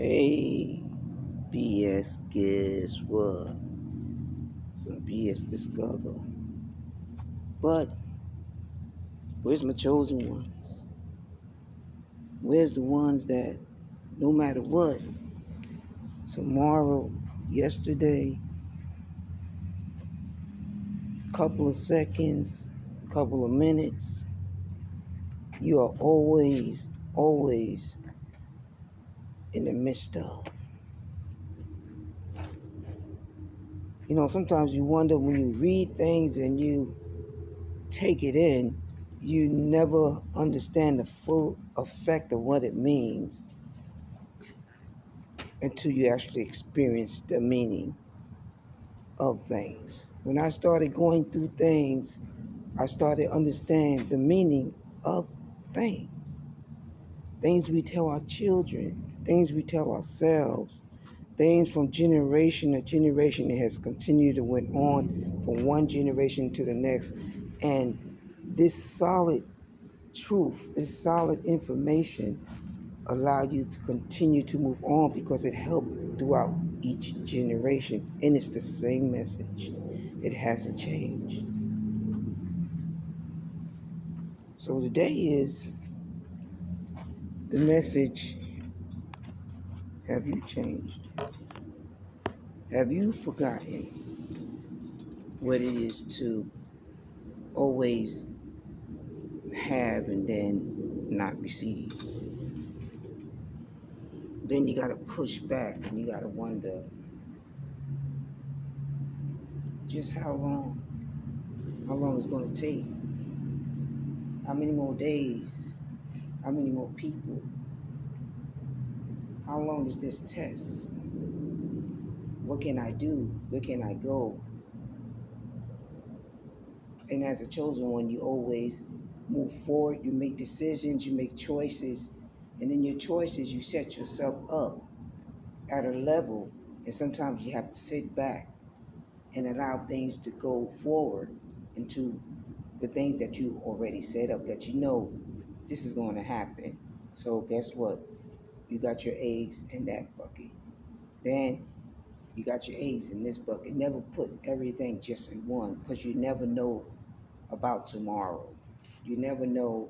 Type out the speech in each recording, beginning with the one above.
Hey, BS, guess what? Some BS discover. But where's my chosen one? Where's the ones that no matter what, tomorrow, yesterday, couple of seconds, couple of minutes, you are always in the midst of. Sometimes you wonder when you read things and you take it in, you never understand the full effect of what it means until you actually experience the meaning of things. When I started going through things, I started understanding the meaning of things. Things we tell our children, things we tell ourselves, things from generation to generation. It has continued to went on from one generation to the next. And this solid truth, this solid information allow you to continue to move on because it helped throughout each generation and it's the same message. It hasn't changed. So today is the message. Have you changed? Have you forgotten what it is to always have and then not receive? Then you got to push back and you got to wonder just how long it's going to take, how many more days, how many more people, how long is this test? What can I do? Where can I go? And as a chosen one, you always move forward, you make decisions, you make choices, and in your choices, you set yourself up at a level, and sometimes you have to sit back and allow things to go forward into the things that you already set up that you know this is going to happen. So guess what? You got your eggs in that bucket. Then you got your eggs in this bucket. Never put everything just in one because you never know about tomorrow. You never know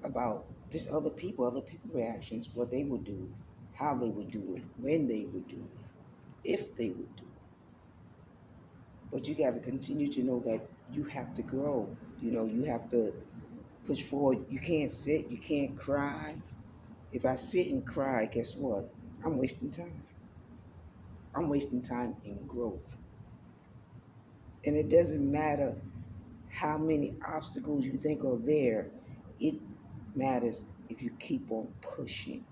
about just other people reactions, what they would do, how they would do it, when they would do it, if they would do it. But you got to continue to know that you have to grow. You have to push forward. You can't sit, you can't cry. If I sit and cry, guess what? I'm wasting time. I'm wasting time in growth. And it doesn't matter how many obstacles you think are there. It matters if you keep on pushing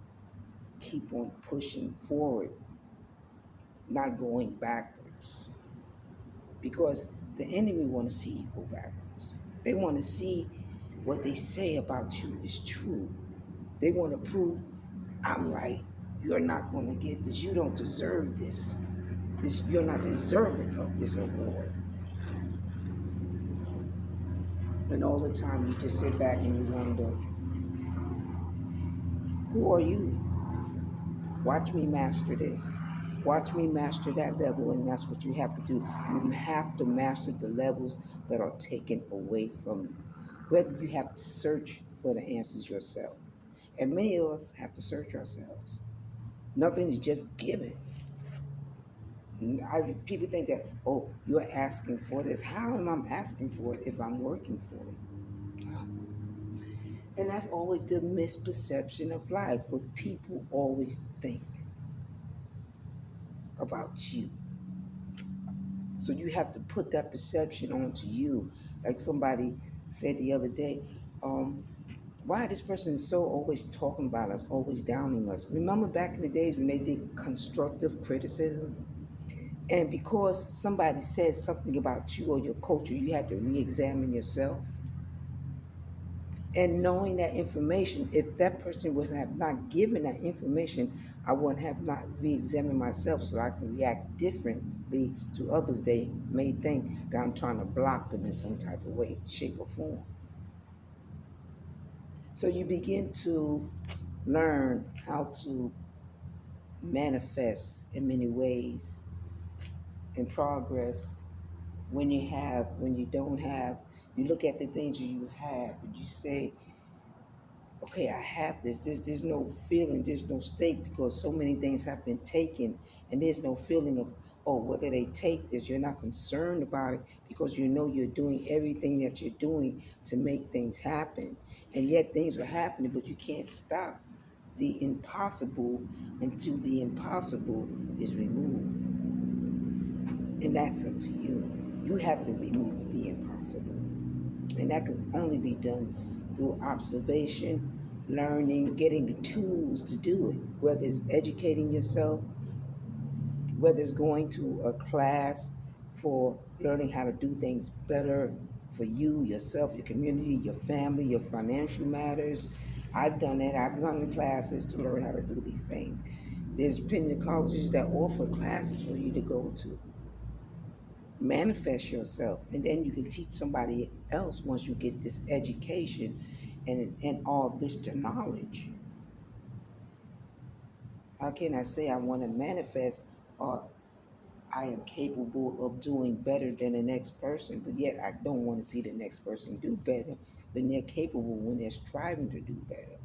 forward, not going backwards. Because the enemy want to see you go backwards. They want to see what they say about you is true. They want to prove I'm right. You're not going to get this. You don't deserve this. You're not deserving of this award. And all the time you just sit back and you wonder, who are you? Watch me master this. Watch me master that level, and that's what you have to do. You have to master the levels that are taken away from you. Whether you have to search for the answers yourself. And many of us have to search ourselves. Nothing is just given. People think that, oh, you're asking for this. How am I asking for it if I'm working for it? And that's always the misperception of life. What people always think about you. So you have to put that perception onto you. Like somebody said the other day, why this person is so always talking about us, always downing us. Remember back in the days when they did constructive criticism? And because somebody said something about you or your culture, you had to re-examine yourself. And knowing that information, if that person would have not given that information, I would have not re-examined myself so I can react differently to others. They may think that I'm trying to block them in some type of way, shape, or form. So you begin to learn how to manifests in many ways in progress. When you don't have, you look at the things you have and you say, okay, I have this. There's no feeling, there's no state because so many things have been taken, and there's no feeling of, oh, whether they take this, you're not concerned about it because you know you're doing everything that you're doing to make things happen. And yet things are happening, but you can't stop the impossible until the impossible is removed. And that's up to you. You have to remove the impossible. And that can only be done through observation, learning, getting the tools to do it, whether it's educating yourself, whether it's going to a class for learning how to do things better for you, yourself, your community, your family, your financial matters. I've done it. I've gone to classes to learn how to do these things. There's plenty of colleges that offer classes for you to go to. Manifest yourself, and then you can teach somebody else once you get this education and all this to knowledge. How can I say I want to manifest or I am capable of doing better than the next person, but yet I don't want to see the next person do better when they're capable, when they're striving to do better.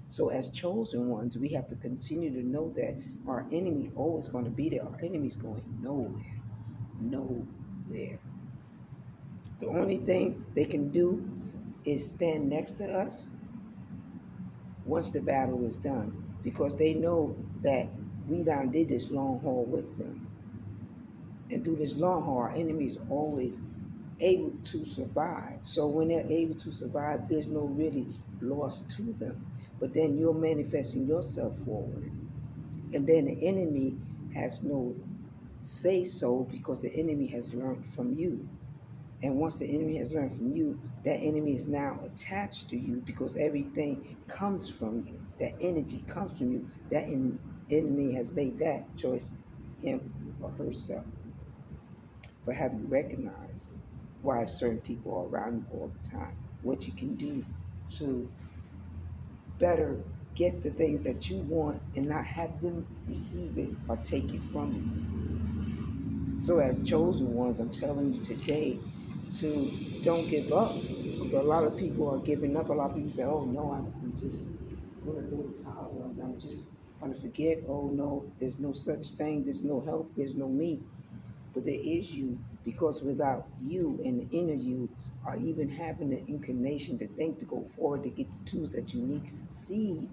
So as chosen ones, we have to continue to know that our enemy always going to be there. Our enemy's going nowhere, nowhere. The only thing they can do is stand next to us once the battle is done, because they know that we done did this long haul with them. And through this long haul, our enemy is always able to survive. So when they're able to survive, there's no really loss to them. But then you're manifesting yourself forward. And then the enemy has no say so because the enemy has learned from you. And once the enemy has learned from you, that enemy is now attached to you because everything comes from you. That energy comes from you. That enemy has made that choice, him or herself. But have you recognized why certain people are around you all the time? What you can do to better get the things that you want and not have them receive it or take it from you. So as chosen ones, I'm telling you today to don't give up, because a lot of people are giving up. A lot of people say, oh no, I'm just going to throw the towel. I'm just going to forget. Oh no, there's no such thing. There's no help. There's no me. But there is you, because without you and the inner you, or even having the inclination to think, to go forward, to get the tools that you need to succeed,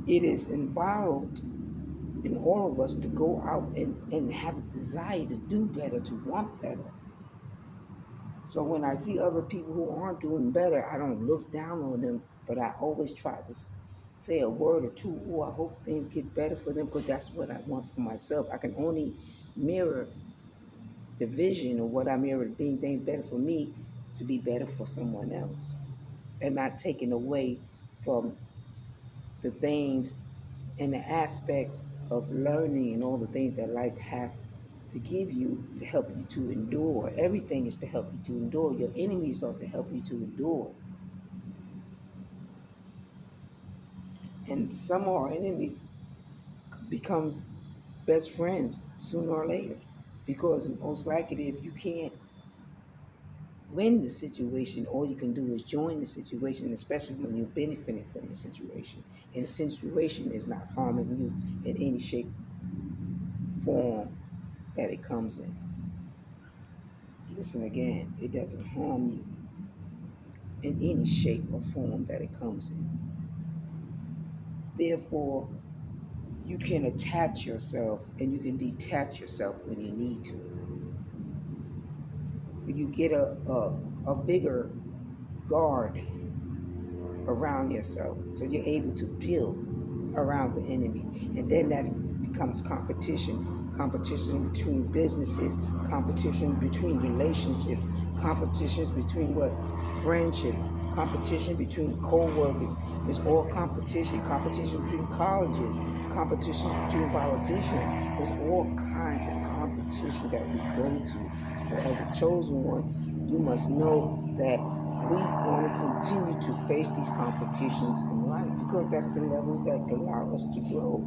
it is embroiled in all of us to go out and have a desire to do better, to want better. So when I see other people who aren't doing better, I don't look down on them, but I always try to say a word or two. Oh, I hope things get better for them, because that's what I want for myself. I can only mirror the vision of what I mirror, being things better for me to be better for someone else, and not taking away from the things and the aspects of learning and all the things that life has to give you to help you to endure. Everything is to help you to endure. Your enemies are to help you to endure. And some of our enemies becomes best friends sooner or later. Because most likely if you can't win the situation, all you can do is join the situation, especially when you're benefiting from the situation. And the situation is not harming you in any shape, form that it comes in. Listen again, it doesn't harm you in any shape or form that it comes in. Therefore, you can attach yourself and you can detach yourself when you need to. When you get a bigger guard around yourself, so you're able to build around the enemy. And then that becomes competition between businesses, competition between relationships, competitions between friendship, competition between co-workers. It's all competition between colleges, competitions between politicians. There's all kinds of competition that we go to. But as a chosen one, you must know that we're going to continue to face these competitions in life because that's the levels that can allow us to grow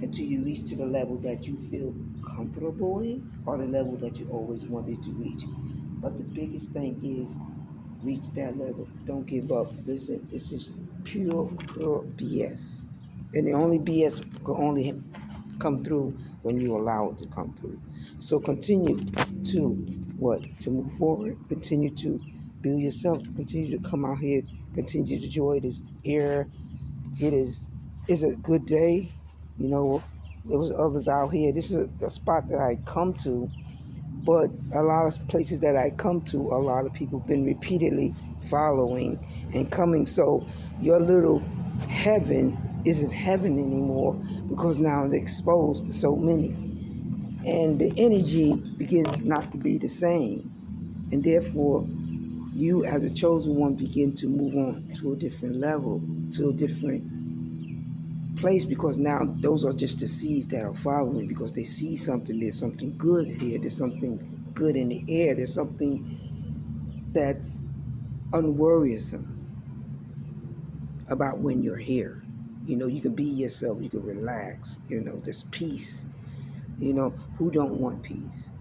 until you reach to the level that you feel comfortable in or the level that you always wanted to reach. But the biggest thing is reach that level. Don't give up. Listen, this is pure BS. And the only BS can only come through when you allow it to come through. So continue to what? To move forward. Continue to build yourself. Continue to come out here. Continue to enjoy this air. It is a good day. You know, there was others out here. This is a spot that I come to, but a lot of places that I come to, a lot of people have been repeatedly following and coming. So your little heaven isn't heaven anymore because now it's exposed to so many. And the energy begins not to be the same. And therefore, you as a chosen one begin to move on to a different level, to a different place, because now those are just the seeds that are following because they see something. There's something good here. There's something good in the air. There's something that's unworrisome about when you're here. You know, you can be yourself. You can relax. You know, there's peace. You know, who don't want peace?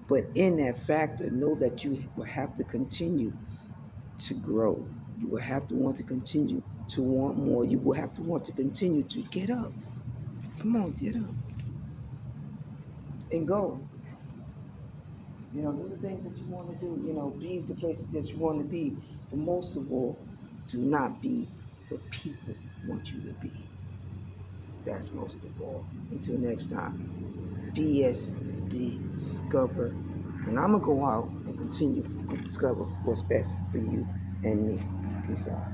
But in that factor, know that you will have to continue to grow. You will have to want to continue to want more. You will have to want to continue to get up. Come on, get up and go. You know, do the things that you want to do. You know, be the places that you want to be. But most of all, do not be what people want you to be. That's most of all. Until next time, BS Discover. And I'm going to go out and continue to discover what's best for you and me. Peace out.